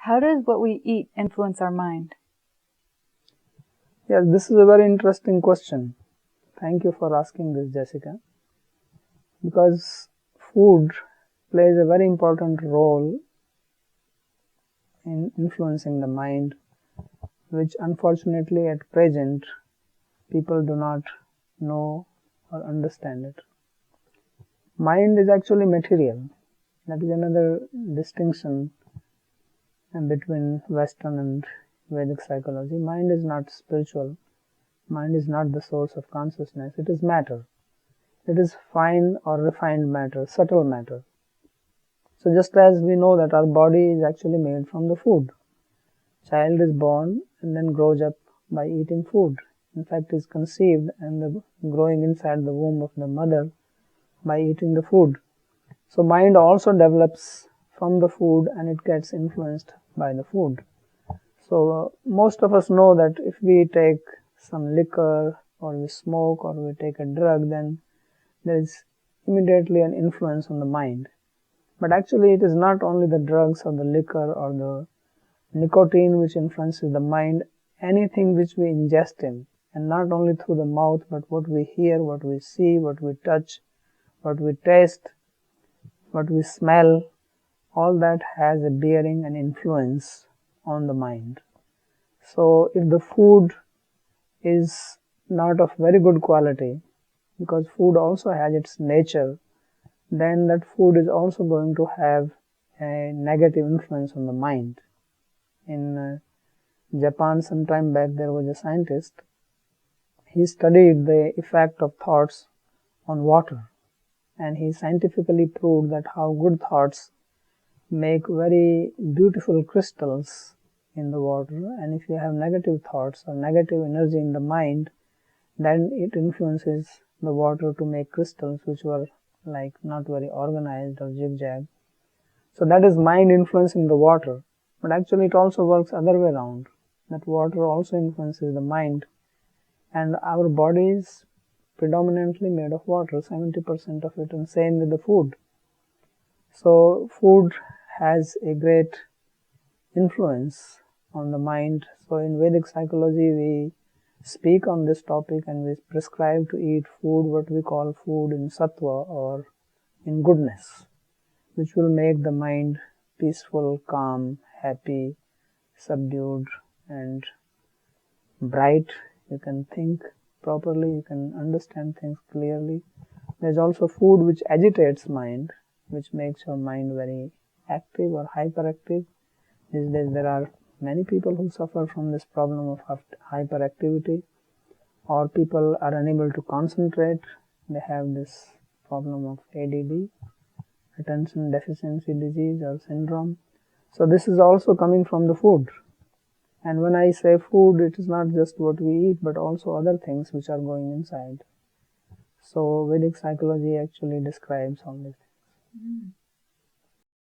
How does what we eat influence our mind? Yes, this is a very interesting question. Thank you for asking this, Jessica. Because food plays a very important role in influencing the mind, which unfortunately at present people do not know or understand it. Mind is actually material. That is another distinction between Western and Vedic psychology. Mind is not spiritual. Mind is not the source of consciousness. It is matter. It is fine or refined matter, subtle matter. So just as we know that our body is actually made from the food. Child is born and then grows up by eating food. In fact, is conceived and growing inside the womb of the mother by eating the food. So mind also develops from the food and it gets influenced by the food. So most of us know that if we take some liquor or we smoke or we take a drug, then there is immediately an influence on the mind. But actually it is not only the drugs or the liquor or the nicotine which influences the mind. Anything which we ingest in, and not only through the mouth, but what we hear, what we see, what we touch, what we taste, what we smell, all that has a bearing and influence on the mind. So if the food is not of very good quality, because food also has its nature, then that food is also going to have a negative influence on the mind. In Japan, some time back, there was a scientist. He studied the effect of thoughts on water, and he scientifically proved that how good thoughts make very beautiful crystals in the water, and if you have negative thoughts or negative energy in the mind, then it influences the water to make crystals which were like not very organized or zigzag. So that is mind influencing the water. But actually it also works other way around, that water also influences the mind, and our body is predominantly made of water, 70% of it, and same with the food. So food has a great influence on the mind. So in Vedic psychology we speak on this topic and we prescribe to eat food, what we call food in sattva or in goodness, which will make the mind peaceful, calm, happy, subdued and bright. You can think properly, you can understand things clearly. There's also food which agitates mind, which makes your mind very active or hyperactive. These days there are many people who suffer from this problem of hyperactivity, or people are unable to concentrate. They have this problem of ADD, attention deficiency disease or syndrome. So this is also coming from the food. And when I say food, it is not just what we eat, but also other things which are going inside. So Vedic psychology actually describes all these things.